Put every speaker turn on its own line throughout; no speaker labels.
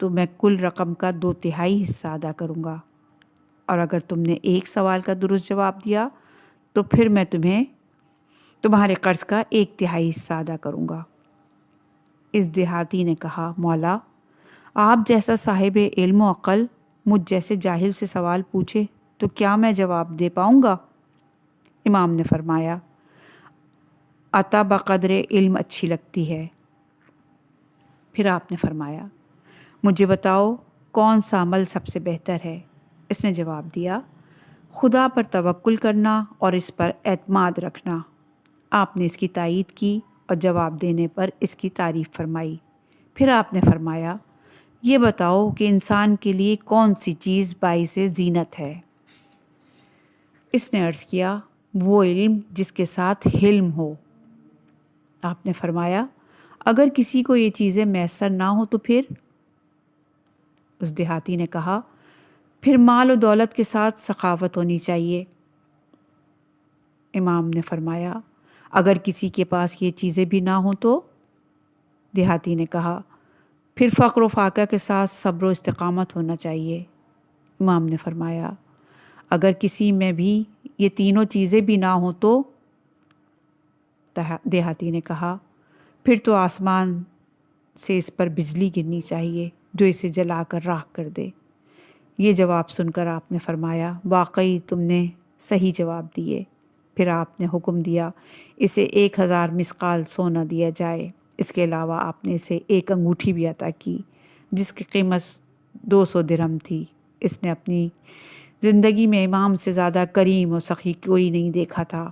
تو میں کل رقم کا 2/3 حصہ ادا کروں گا، اور اگر تم نے ایک سوال کا درست جواب دیا تو پھر میں تمہارے قرض کا 1/3 حصہ ادا کروں گا۔ اس دیہاتی نے کہا، مولا آپ جیسا صاحب علم و عقل مجھ جیسے جاہل سے سوال پوچھے تو کیا میں جواب دے پاؤں گا؟ امام نے فرمایا، عطا بقدر علم اچھی لگتی ہے۔ پھر آپ نے فرمایا، مجھے بتاؤ کون سا عمل سب سے بہتر ہے؟ اس نے جواب دیا، خدا پر توکل کرنا اور اس پر اعتماد رکھنا۔ آپ نے اس کی تائید کی اور جواب دینے پر اس کی تعریف فرمائی۔ پھر آپ نے فرمایا، یہ بتاؤ کہ انسان کے لیے کون سی چیز باعث زینت ہے؟ اس نے عرض کیا، وہ علم جس کے ساتھ حلم ہو۔ آپ نے فرمایا، اگر کسی کو یہ چیزیں میسر نہ ہو تو پھر؟ اس دیہاتی نے کہا، پھر مال و دولت کے ساتھ سخاوت ہونی چاہیے۔ امام نے فرمایا، اگر کسی کے پاس یہ چیزیں بھی نہ ہوں تو؟ دیہاتی نے کہا، پھر فقر و فاقہ کے ساتھ صبر و استقامت ہونا چاہیے۔ امام نے فرمایا، اگر کسی میں بھی یہ تینوں چیزیں بھی نہ ہوں تو؟ دیہاتی نے کہا، پھر تو آسمان سے اس پر بجلی گرنی چاہیے جو اسے جلا کر راکھ کر دے۔ یہ جواب سن کر آپ نے فرمایا، واقعی تم نے صحیح جواب دیے۔ پھر آپ نے حکم دیا، اسے 1000 مثقال سونا دیا جائے۔ اس کے علاوہ آپ نے اسے ایک انگوٹھی بھی عطا کی جس کی قیمت 200 درہم تھی۔ اس نے اپنی زندگی میں امام سے زیادہ کریم و سخی کوئی نہیں دیکھا تھا،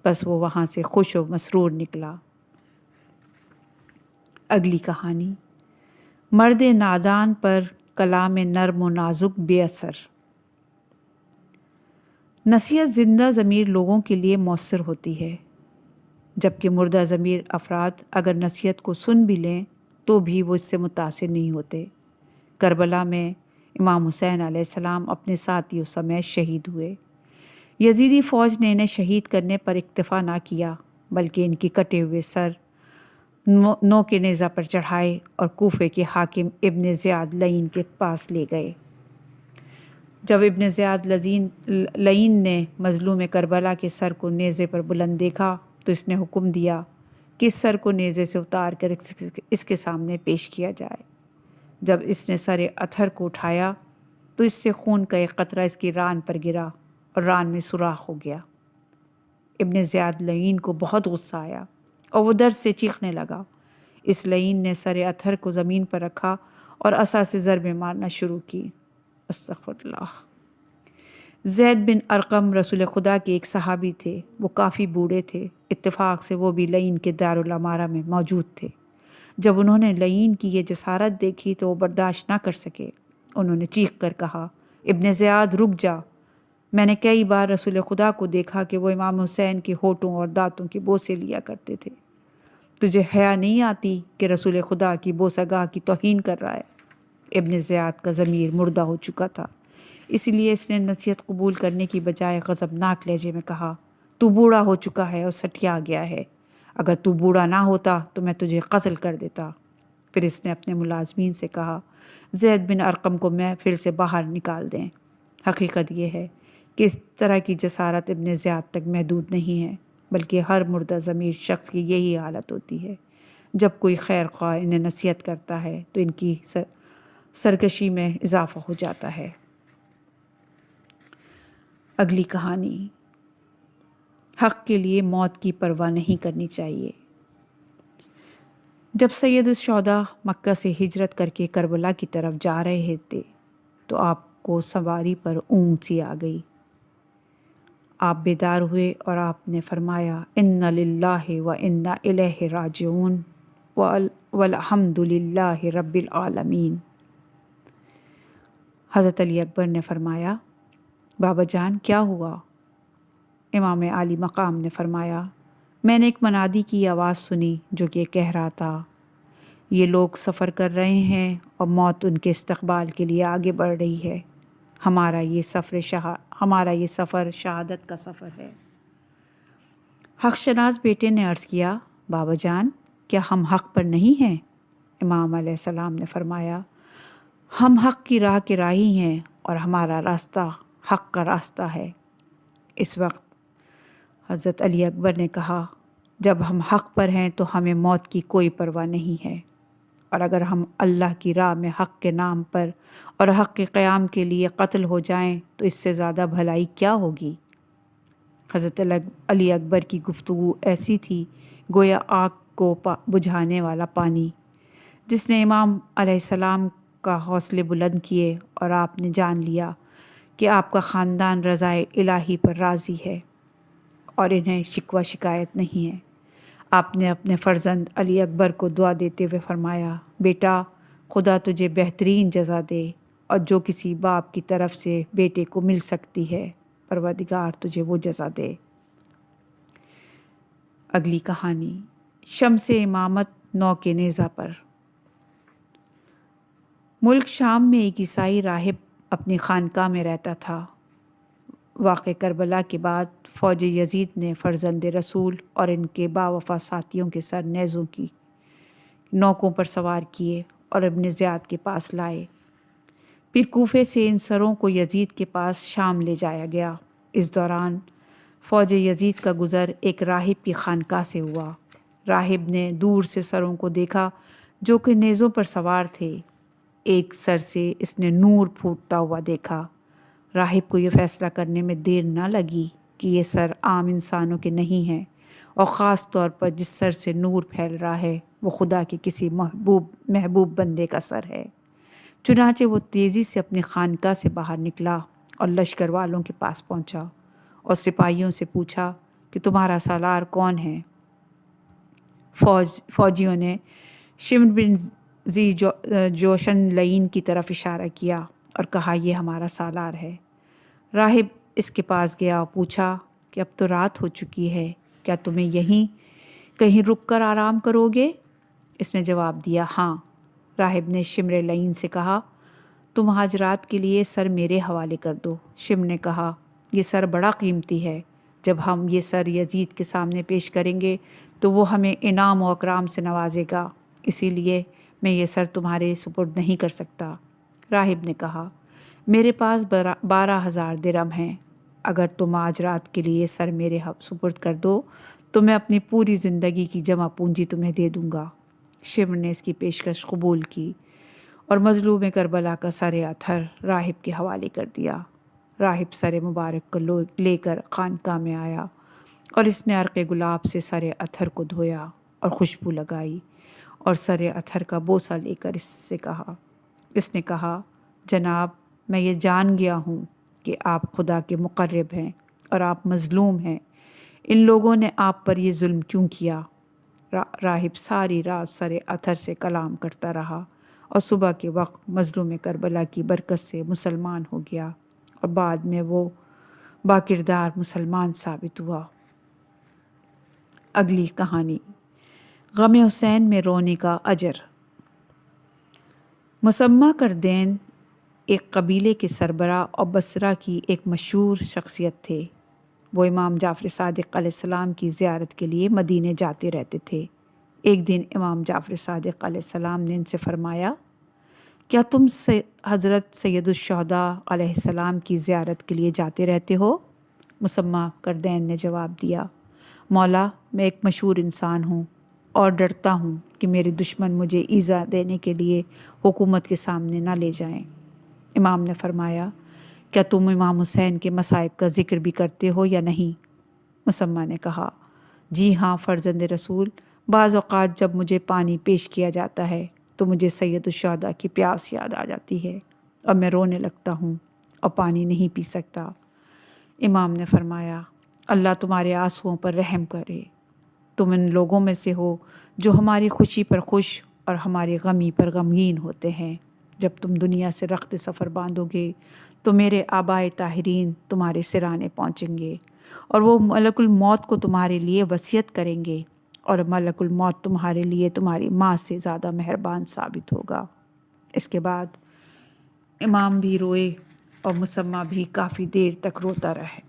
بس وہ وہاں سے خوش و مسرور نکلا۔ اگلی کہانی، مرد نادان پر کلام نرم و نازک بے اثر۔ نصیحت زندہ ضمیر لوگوں کے لیے مؤثر ہوتی ہے، جبکہ مردہ ضمیر افراد اگر نصیحت کو سن بھی لیں تو بھی وہ اس سے متاثر نہیں ہوتے۔ کربلا میں امام حسین علیہ السلام اپنے ساتھیوں سمیت شہید ہوئے۔ یزیدی فوج نے انہیں شہید کرنے پر اکتفا نہ کیا، بلکہ ان کے کٹے ہوئے سر نو کے نیزہ پر چڑھائے اور کوفے کے حاکم ابن زیاد لعین کے پاس لے گئے۔ جب ابن زیاد لعین نے مظلوم کربلا کے سر کو نیزے پر بلند دیکھا تو اس نے حکم دیا کہ اس سر کو نیزے سے اتار کر اس کے سامنے پیش کیا جائے۔ جب اس نے سر اطہر کو اٹھایا تو اس سے خون کا ایک قطرہ اس کی ران پر گرا اور ران میں سوراخ ہو گیا۔ ابن زیاد لعین کو بہت غصہ آیا اور وہ درد سے چیخنے لگا۔ اس لعین نے سر اطہر کو زمین پر رکھا اور عصا سے ضربیں مارنا شروع کی۔ استغفر اللہ۔ زید بن ارقم رسول خدا کے ایک صحابی تھے۔ وہ کافی بوڑھے تھے، اتفاق سے وہ بھی لعین کے دارالامارہ میں موجود تھے۔ جب انہوں نے لعین کی یہ جسارت دیکھی تو وہ برداشت نہ کر سکے۔ انہوں نے چیخ کر کہا، ابن زیاد رک جا، میں نے کئی بار رسول خدا کو دیکھا کہ وہ امام حسین کے ہونٹوں اور دانتوں کے بوسے لیا کرتے تھے۔ تجھے حیا نہیں آتی کہ رسول خدا کی بوسہ گاہ کی توہین کر رہا ہے؟ ابن زیاد کا ضمیر مردہ ہو چکا تھا، اس لیے اس نے نصیحت قبول کرنے کی بجائے غضبناک لہجے میں کہا، تو بوڑھا ہو چکا ہے اور سٹیا گیا ہے، اگر تو بوڑھا نہ ہوتا تو میں تجھے قتل کر دیتا۔ پھر اس نے اپنے ملازمین سے کہا، زید بن ارقم کو محفل سے باہر نکال دیں۔ حقیقت یہ ہے کہ اس طرح کی جسارت ابن زیاد تک محدود نہیں ہے، بلکہ ہر مردہ ضمیر شخص کی یہی حالت ہوتی ہے۔ جب کوئی خیر خواہ انہیں نصیحت کرتا ہے تو ان کی سرکشی میں اضافہ ہو جاتا ہے۔ اگلی کہانی، حق کے لیے موت کی پرواہ نہیں کرنی چاہیے۔ جب سید الشہداء مکہ سے ہجرت کر کے کربلا کی طرف جا رہے تھے تو آپ کو سواری پر اونگ سی آ گئی۔ آپ بیدار ہوئے اور آپ نے فرمایا، انا للہ و انا الیہ راجعون والحمد للہ رب العالمین۔ حضرت علی اکبر نے فرمایا، بابا جان کیا ہوا؟ امام عالی مقام نے فرمایا، میں نے ایک منادی کی آواز سنی جو کہ کہہ رہا تھا، یہ لوگ سفر کر رہے ہیں اور موت ان کے استقبال کے لیے آگے بڑھ رہی ہے۔ ہمارا یہ سفر شہادت کا سفر ہے۔ حق شناس بیٹے نے عرض کیا، بابا جان کیا ہم حق پر نہیں ہیں؟ امام علیہ السلام نے فرمایا، ہم حق کی راہ کے راہی ہیں اور ہمارا راستہ حق کا راستہ ہے۔ اس وقت حضرت علی اکبر نے کہا، جب ہم حق پر ہیں تو ہمیں موت کی کوئی پرواہ نہیں ہے، اور اگر ہم اللہ کی راہ میں حق کے نام پر اور حق کے قیام کے لیے قتل ہو جائیں تو اس سے زیادہ بھلائی کیا ہوگی؟ حضرت علی اکبر کی گفتگو ایسی تھی گویا آگ کو بجھانے والا پانی، جس نے امام علیہ السلام کا حوصلے بلند کیے، اور آپ نے جان لیا کہ آپ کا خاندان رضائے الہی پر راضی ہے اور انہیں شکوہ شکایت نہیں ہے۔ آپ نے اپنے فرزند علی اکبر کو دعا دیتے ہوئے فرمایا، بیٹا، خدا تجھے بہترین جزا دے، اور جو کسی باپ کی طرف سے بیٹے کو مل سکتی ہے، پروردگار تجھے وہ جزا دے۔ اگلی کہانی، شمس امامت نو کے نیزہ پر۔ ملک شام میں ایک عیسائی راہب اپنی خانقاہ میں رہتا تھا۔ واقع کربلا کے بعد فوج یزید نے فرزند رسول اور ان کے باوفا ساتھیوں کے سر نیزوں کی نوکوں پر سوار کیے اور ابن زیاد کے پاس لائے۔ پھر کوفے سے ان سروں کو یزید کے پاس شام لے جایا گیا۔ اس دوران فوج یزید کا گزر ایک راہب کی خانقاہ سے ہوا۔ راہب نے دور سے سروں کو دیکھا جو کہ نیزوں پر سوار تھے۔ ایک سر سے اس نے نور پھوٹتا ہوا دیکھا۔ راہب کو یہ فیصلہ کرنے میں دیر نہ لگی کہ یہ سر عام انسانوں کے نہیں ہیں، اور خاص طور پر جس سر سے نور پھیل رہا ہے وہ خدا کے کسی محبوب بندے کا سر ہے۔ چنانچہ وہ تیزی سے اپنی خانقاہ سے باہر نکلا اور لشکر والوں کے پاس پہنچا اور سپاہیوں سے پوچھا کہ تمہارا سالار کون ہے؟ فوجیوں نے شمر بن ذی جوشن لعین کی طرف اشارہ کیا اور کہا، یہ ہمارا سالار ہے۔ راہب اس کے پاس گیا اور پوچھا کہ اب تو رات ہو چکی ہے، کیا تمہیں یہیں کہیں رک کر آرام کرو گے؟ اس نے جواب دیا، ہاں۔ راہب نے شمر لعین سے کہا، تم آج رات کے لیے سر میرے حوالے کر دو۔ شمر نے کہا، یہ سر بڑا قیمتی ہے، جب ہم یہ سر یزید کے سامنے پیش کریں گے تو وہ ہمیں انعام و اکرام سے نوازے گا، اسی لیے میں یہ سر تمہارے سپرد نہیں کر سکتا۔ راہب نے کہا، میرے پاس 12,000 درم ہیں، اگر تم آج رات کے لیے سر میرے سپرد کر دو تو میں اپنی پوری زندگی کی جمع پونجی تمہیں دے دوں گا۔ شمر نے اس کی پیشکش قبول کی اور مظلوم کربلا کا سر اتھر راہب کے حوالے کر دیا۔ راہب سر مبارک کو لے کر خانقاہ میں آیا اور اس نے عرق گلاب سے سر اتھر کو دھویا اور خوشبو لگائی اور سر اتھر کا بوسہ لے کر اس نے کہا، جناب، میں یہ جان گیا ہوں کہ آپ خدا کے مقرب ہیں اور آپ مظلوم ہیں۔ ان لوگوں نے آپ پر یہ ظلم کیوں کیا؟ راہب ساری رات سر اتھر سے کلام کرتا رہا اور صبح کے وقت مظلوم کربلا کی برکت سے مسلمان ہو گیا اور بعد میں وہ باکردار مسلمان ثابت ہوا۔ اگلی کہانی، غم حسین میں رونے کا اجر۔ مسمع کردین ایک قبیلے کے سربراہ اور بصرہ کی ایک مشہور شخصیت تھے۔ وہ امام جعفر صادق علیہ السلام کی زیارت کے لیے مدینے جاتے رہتے تھے۔ ایک دن امام جعفر صادق علیہ السلام نے ان سے فرمایا، کیا تم حضرت سید الشہداء علیہ السلام کی زیارت کے لیے جاتے رہتے ہو؟ مسمع کردین نے جواب دیا، مولا، میں ایک مشہور انسان ہوں اور ڈرتا ہوں کہ میرے دشمن مجھے ایذا دینے کے لیے حکومت کے سامنے نہ لے جائیں۔ امام نے فرمایا، کیا تم امام حسین کے مصائب کا ذکر بھی کرتے ہو یا نہیں؟ مسمع نے کہا، جی ہاں فرزند رسول، بعض اوقات جب مجھے پانی پیش کیا جاتا ہے تو مجھے سید الشہداء کی پیاس یاد آ جاتی ہے اور میں رونے لگتا ہوں اور پانی نہیں پی سکتا۔ امام نے فرمایا، اللہ تمہارے آنسوؤں پر رحم کرے۔ تم ان لوگوں میں سے ہو جو ہماری خوشی پر خوش اور ہماری غمی پر غمگین ہوتے ہیں۔ جب تم دنیا سے رخت سفر باندھو گے تو میرے آبائے طاہرین تمہارے سرانے پہنچیں گے اور وہ ملک الموت کو تمہارے لیے وصیت کریں گے، اور ملک الموت تمہارے لیے تمہاری ماں سے زیادہ مہربان ثابت ہوگا۔ اس کے بعد امام بھی روئے اور مسمع بھی کافی دیر تک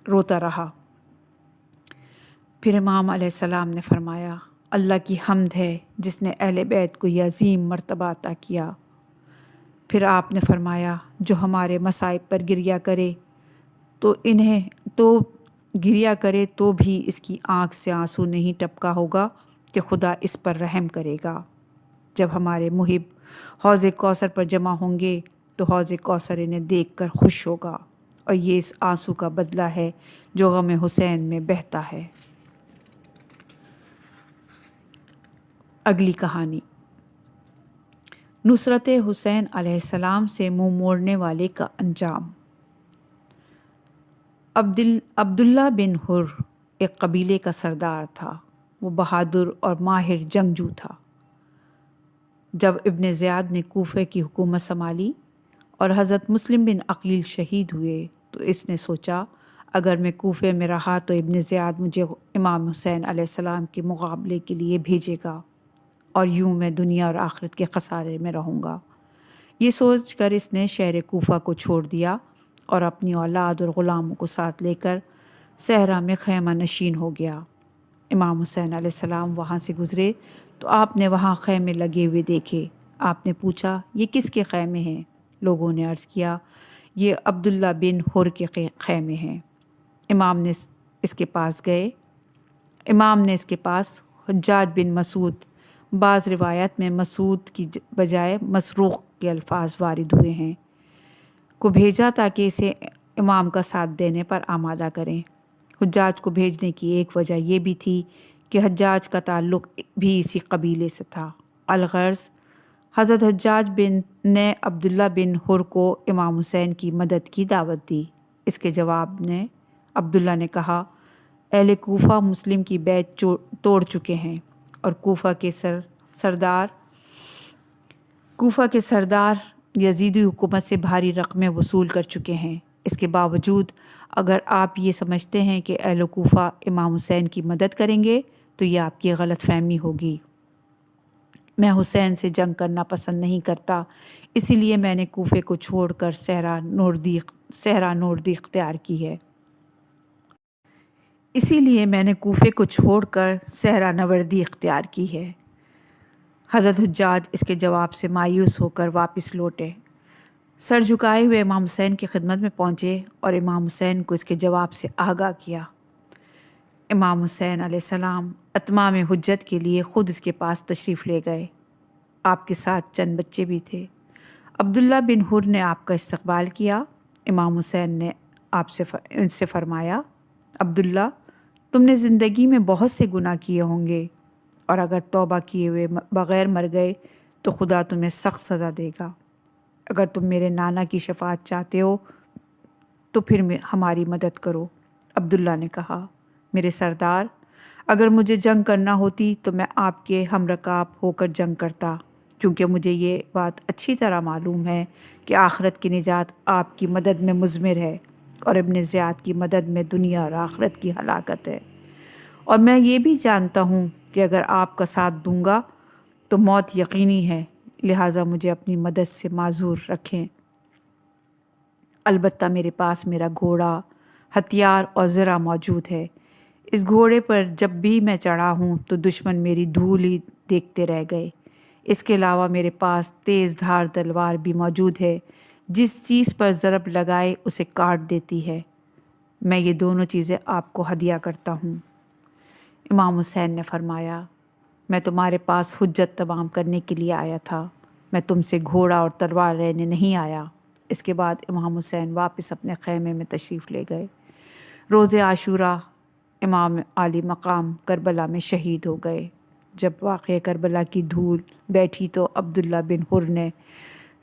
روتا رہا۔ پھر امام علیہ السلام نے فرمایا، اللہ کی حمد ہے جس نے اہل بیت کو یہ عظیم مرتبہ عطا کیا۔ پھر آپ نے فرمایا جو ہمارے مصائب پر گریہ کرے تو بھی اس کی آنکھ سے آنسو نہیں ٹپکا ہوگا کہ خدا اس پر رحم کرے گا۔ جب ہمارے محب حوض کوثر پر جمع ہوں گے تو حوض کوثر انہیں دیکھ کر خوش ہوگا، اور یہ اس آنسو کا بدلہ ہے جو غم حسین میں بہتا ہے۔ اگلی کہانی، نصرت حسین علیہ السلام سے منہ موڑنے والے کا انجام۔ عبداللہ بن حر ایک قبیلے کا سردار تھا۔ وہ بہادر اور ماہر جنگجو تھا۔ جب ابن زیاد نے کوفے کی حکومت سنبھالی اور حضرت مسلم بن عقیل شہید ہوئے تو اس نے سوچا اگر میں کوفے میں رہا تو ابن زیاد مجھے امام حسین علیہ السلام کے مقابلے کے لیے بھیجے گا اور یوں میں دنیا اور آخرت کے خسارے میں رہوں گا۔ یہ سوچ کر اس نے شہر کوفہ کو چھوڑ دیا اور اپنی اولاد اور غلاموں کو ساتھ لے کر صحرا میں خیمہ نشین ہو گیا۔ امام حسین علیہ السلام وہاں سے گزرے تو آپ نے وہاں خیمے لگے ہوئے دیکھے۔ آپ نے پوچھا یہ کس کے خیمے ہیں؟ لوگوں نے عرض کیا یہ عبداللہ بن حر کے خیمے ہیں۔ امام نے اس کے پاس حجاج بن مسعود، بعض روایت میں مسعود کی بجائے مسروق کے الفاظ وارد ہوئے ہیں، کو بھیجا تاکہ اسے امام کا ساتھ دینے پر آمادہ کریں۔ حجاج کو بھیجنے کی ایک وجہ یہ بھی تھی کہ حجاج کا تعلق بھی اسی قبیلے سے تھا۔ الغرض حضرت حجاج نے عبداللہ بن حر کو امام حسین کی مدد کی دعوت دی۔ اس کے جواب میں عبداللہ نے کہا اہل کوفہ مسلم کی بیعت توڑ چکے ہیں اور کوفہ کے سردار یزیدی حکومت سے بھاری رقمیں وصول کر چکے ہیں۔ اس کے باوجود اگر آپ یہ سمجھتے ہیں کہ اہل کوفہ امام حسین کی مدد کریں گے تو یہ آپ کی غلط فہمی ہوگی۔ میں حسین سے جنگ کرنا پسند نہیں کرتا، اسی لیے میں نے کوفے کو چھوڑ کر صحرا نوردی اختیار کی ہے۔ حضرت حجاج اس کے جواب سے مایوس ہو کر واپس لوٹے۔ سر جھکائے ہوئے امام حسین کی خدمت میں پہنچے اور امام حسین کو اس کے جواب سے آگاہ کیا۔ امام حسین علیہ السلام اتمام حجت کے لیے خود اس کے پاس تشریف لے گئے۔ آپ کے ساتھ چند بچے بھی تھے۔ عبداللہ بن حر نے آپ کا استقبال کیا۔ امام حسین نے ان سے فرمایا عبداللہ تم نے زندگی میں بہت سے گناہ کیے ہوں گے اور اگر توبہ کیے ہوئے بغیر مر گئے تو خدا تمہیں سخت سزا دے گا۔ اگر تم میرے نانا کی شفاعت چاہتے ہو تو پھر ہماری مدد کرو۔ عبداللہ نے کہا میرے سردار اگر مجھے جنگ کرنا ہوتی تو میں آپ کے ہم رکاب ہو کر جنگ کرتا، کیونکہ مجھے یہ بات اچھی طرح معلوم ہے کہ آخرت کی نجات آپ کی مدد میں مضمر ہے اور ابن زیاد کی مدد میں دنیا اور آخرت کی ہلاکت ہے، اور میں یہ بھی جانتا ہوں کہ اگر آپ کا ساتھ دوں گا تو موت یقینی ہے، لہٰذا مجھے اپنی مدد سے معذور رکھیں۔ البتہ میرے پاس میرا گھوڑا، ہتھیار اور زرہ موجود ہے۔ اس گھوڑے پر جب بھی میں چڑھا ہوں تو دشمن میری دھول ہی دیکھتے رہ گئے۔ اس کے علاوہ میرے پاس تیز دھار تلوار بھی موجود ہے، جس چیز پر ضرب لگائے اسے کاٹ دیتی ہے۔ میں یہ دونوں چیزیں آپ کو ہدیہ کرتا ہوں۔ امام حسین نے فرمایا میں تمہارے پاس حجت تمام کرنے کے لیے آیا تھا، میں تم سے گھوڑا اور تلوار لینے نہیں آیا۔ اس کے بعد امام حسین واپس اپنے خیمے میں تشریف لے گئے۔ روز عاشوراء امام عالی مقام کربلا میں شہید ہو گئے۔ جب واقعہ کربلا کی دھول بیٹھی تو عبداللہ بن حر نے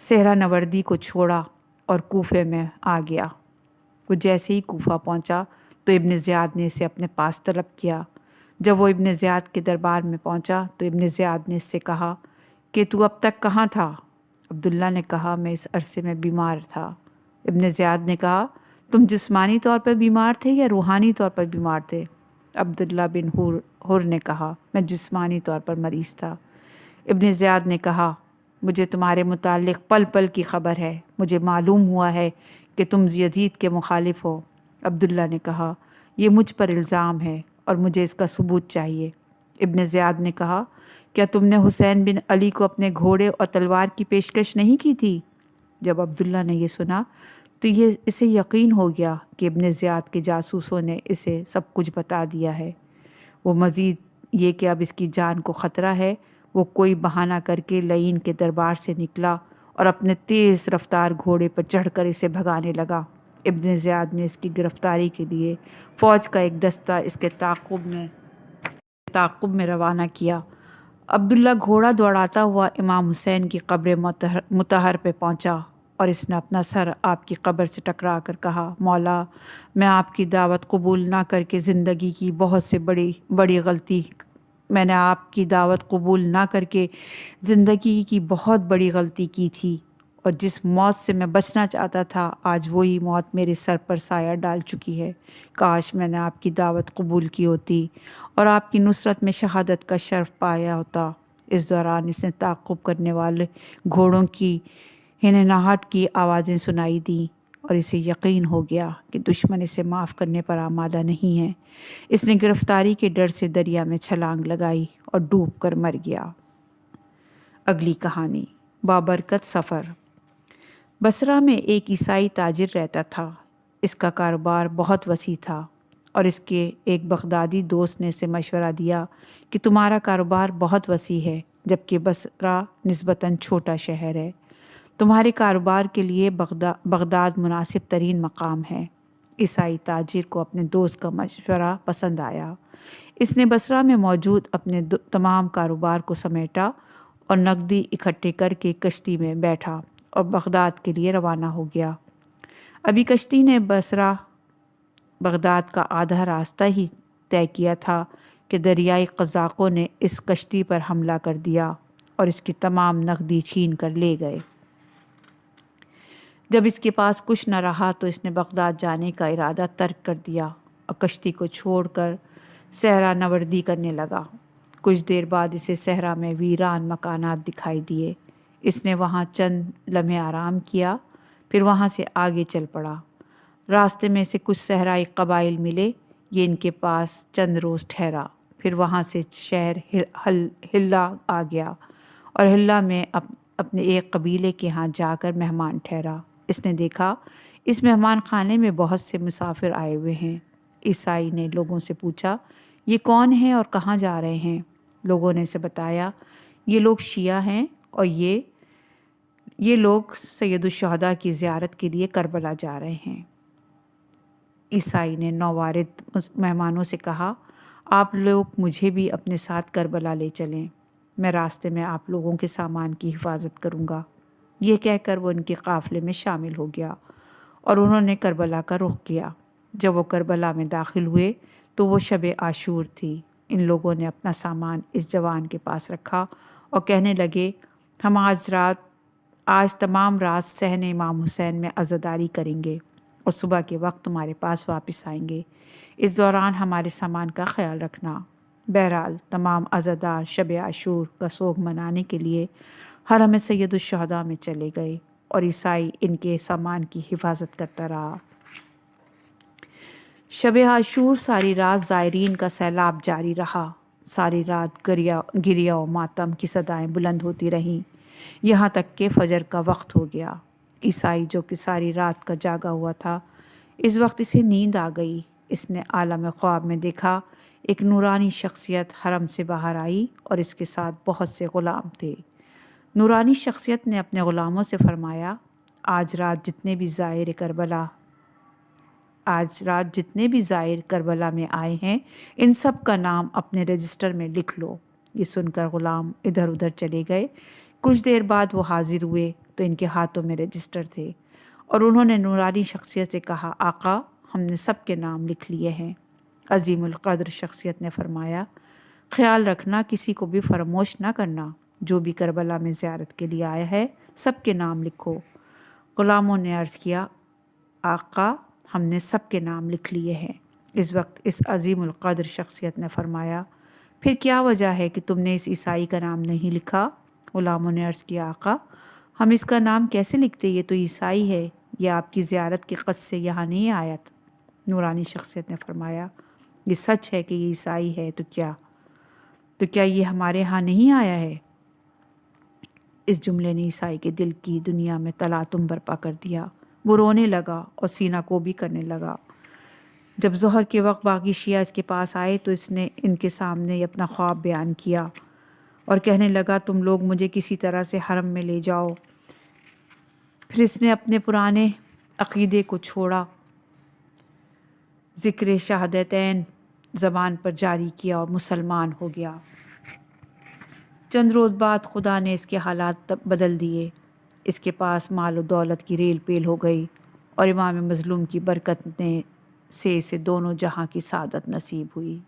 صحرا نوردی کو چھوڑا اور کوفے میں آ گیا۔ وہ جیسے ہی کوفہ پہنچا تو ابن زیاد نے اسے اپنے پاس طلب کیا۔ جب وہ ابن زیاد کے دربار میں پہنچا تو ابن زیاد نے اس سے کہا کہ تو اب تک کہاں تھا؟ عبداللہ نے کہا میں اس عرصے میں بیمار تھا۔ ابن زیاد نے کہا تم جسمانی طور پر بیمار تھے یا روحانی طور پر بیمار تھے؟ عبداللہ بن حر نے کہا میں جسمانی طور پر مریض تھا۔ ابن زیاد نے کہا مجھے تمہارے متعلق پل پل کی خبر ہے، مجھے معلوم ہوا ہے کہ تم یزید کے مخالف ہو۔ عبداللہ نے کہا یہ مجھ پر الزام ہے اور مجھے اس کا ثبوت چاہیے۔ ابن زیاد نے کہا کیا تم نے حسین بن علی کو اپنے گھوڑے اور تلوار کی پیشکش نہیں کی تھی؟ جب عبداللہ نے یہ سنا تو اسے یقین ہو گیا کہ ابن زیاد کے جاسوسوں نے اسے سب کچھ بتا دیا ہے۔ وہ مزید یہ کہ اب اس کی جان کو خطرہ ہے، وہ کوئی بہانہ کر کے لعین کے دربار سے نکلا اور اپنے تیز رفتار گھوڑے پر چڑھ کر اسے بھگانے لگا۔ ابن زیاد نے اس کی گرفتاری کے لیے فوج کا ایک دستہ اس کے تعاقب میں روانہ کیا۔ عبداللہ گھوڑا دوڑاتا ہوا امام حسین کی قبر مطہر پہ پہنچا اور اس نے اپنا سر آپ کی قبر سے ٹکرا کر کہا، مولا، میں آپ کی دعوت قبول نہ کر کے زندگی کی بہت سے بڑی غلطی میں نے آپ کی دعوت قبول نہ کر کے زندگی کی بہت بڑی غلطی کی تھی، اور جس موت سے میں بچنا چاہتا تھا آج وہی موت میرے سر پر سایہ ڈال چکی ہے۔ کاش میں نے آپ کی دعوت قبول کی ہوتی اور آپ کی نصرت میں شہادت کا شرف پایا ہوتا۔ اس دوران اس نے تعقب کرنے والے گھوڑوں کی ہنہناہٹ کی آوازیں سنائی دیں اور اسے یقین ہو گیا کہ دشمن اسے معاف کرنے پر آمادہ نہیں ہے۔ اس نے گرفتاری کے ڈر سے دریا میں چھلانگ لگائی اور ڈوب کر مر گیا۔ اگلی کہانی، بابرکت سفر۔ بصرہ میں ایک عیسائی تاجر رہتا تھا۔ اس کا کاروبار بہت وسیع تھا اور اس کے ایک بغدادی دوست نے اسے مشورہ دیا کہ تمہارا کاروبار بہت وسیع ہے جبکہ بصرہ نسبتاً چھوٹا شہر ہے، تمہارے کاروبار کے لیے بغداد مناسب ترین مقام ہے۔ عیسائی تاجر کو اپنے دوست کا مشورہ پسند آیا۔ اس نے بصرہ میں موجود اپنے تمام کاروبار کو سمیٹا اور نقدی اکٹھے کر کے کشتی میں بیٹھا اور بغداد کے لیے روانہ ہو گیا۔ ابھی کشتی نے بغداد کا آدھا راستہ ہی طے کیا تھا کہ دریائی قزاقوں نے اس کشتی پر حملہ کر دیا اور اس کی تمام نقدی چھین کر لے گئے۔ جب اس کے پاس کچھ نہ رہا تو اس نے بغداد جانے کا ارادہ ترک کر دیا اور کشتی کو چھوڑ کر صحرا نوردی کرنے لگا۔ کچھ دیر بعد اسے صحرا میں ویران مکانات دکھائی دیے۔ اس نے وہاں چند لمحے آرام کیا، پھر وہاں سے آگے چل پڑا۔ راستے میں سے کچھ صحرائی قبائل ملے، یہ ان کے پاس چند روز ٹھہرا، پھر وہاں سے شہر حلہ آ گیا اور حلہ میں اپنے ایک قبیلے کے ہاں جا کر مہمان ٹھہرا۔ اس نے دیکھا اس مہمان خانے میں بہت سے مسافر آئے ہوئے ہیں۔ عیسائی نے لوگوں سے پوچھا، یہ کون ہیں اور کہاں جا رہے ہیں؟ لوگوں نے اسے بتایا، یہ لوگ شیعہ ہیں اور یہ لوگ سید الشہداء کی زیارت کے لیے کربلا جا رہے ہیں۔ عیسائی نے نووارد مہمانوں سے کہا، آپ لوگ مجھے بھی اپنے ساتھ کربلا لے چلیں، میں راستے میں آپ لوگوں کے سامان کی حفاظت کروں گا۔ یہ کہہ کر وہ ان کے قافلے میں شامل ہو گیا اور انہوں نے کربلا کا رخ کیا۔ جب وہ کربلا میں داخل ہوئے تو وہ شب عاشور تھی۔ ان لوگوں نے اپنا سامان اس جوان کے پاس رکھا اور کہنے لگے، ہم آج تمام رات صحن امام حسین میں عزاداری کریں گے اور صبح کے وقت تمہارے پاس واپس آئیں گے۔ اس دوران ہمارے سامان کا خیال رکھنا۔ بہرحال تمام عزادار شب عاشور کا سوگ منانے کے لیے حرم سید الشہداء میں چلے گئے اور عیسائی ان کے سامان کی حفاظت کرتا رہا۔ شب عاشور ساری رات زائرین کا سیلاب جاری رہا۔ ساری رات گریہ و ماتم کی صدائیں بلند ہوتی رہیں، یہاں تک کہ فجر کا وقت ہو گیا۔ عیسائی جو کہ ساری رات کا جاگا ہوا تھا، اس وقت اسے نیند آ گئی۔ اس نے عالم خواب میں دیکھا ایک نورانی شخصیت حرم سے باہر آئی اور اس کے ساتھ بہت سے غلام تھے۔ نورانی شخصیت نے اپنے غلاموں سے فرمایا، آج رات جتنے بھی زائر کربلا میں آئے ہیں ان سب کا نام اپنے رجسٹر میں لکھ لو۔ یہ سن کر غلام ادھر ادھر چلے گئے۔ کچھ دیر بعد وہ حاضر ہوئے تو ان کے ہاتھوں میں رجسٹر تھے اور انہوں نے نورانی شخصیت سے کہا، آقا، ہم نے سب کے نام لکھ لیے ہیں۔ عظیم القدر شخصیت نے فرمایا، خیال رکھنا کسی کو بھی فراموش نہ کرنا، جو بھی کربلا میں زیارت کے لیے آیا ہے سب کے نام لکھو۔ غلاموں نے عرض کیا، آقا، ہم نے سب کے نام لکھ لیے ہیں۔ اس وقت اس عظیم القدر شخصیت نے فرمایا، پھر کیا وجہ ہے کہ تم نے اس عیسائی کا نام نہیں لکھا؟ غلاموں نے عرض کیا، آقا، ہم اس کا نام کیسے لکھتے؟ یہ تو عیسائی ہے، یہ آپ کی زیارت کے قصد سے یہاں نہیں آیا تھا۔ نورانی شخصیت نے فرمایا، یہ سچ ہے کہ یہ عیسائی ہے تو کیا یہ ہمارے ہاں نہیں آیا ہے؟ اس جملے نے عیسائی کے دل کی دنیا میں تلاطم برپا کر دیا۔ وہ رونے لگا اور سینہ کو بھی کرنے لگا۔ جب ظہر کے وقت باقی شیعہ اس کے پاس آئے تو اس نے ان کے سامنے اپنا خواب بیان کیا اور کہنے لگا تم لوگ مجھے کسی طرح سے حرم میں لے جاؤ۔ پھر اس نے اپنے پرانے عقیدے کو چھوڑا، ذکر شہادتین زبان پر جاری کیا اور مسلمان ہو گیا۔ چند روز بعد خدا نے اس کے حالات بدل دیے۔ اس کے پاس مال و دولت کی ریل پیل ہو گئی اور امام مظلوم کی برکت نے سے اسے دونوں جہاں کی سعادت نصیب ہوئی۔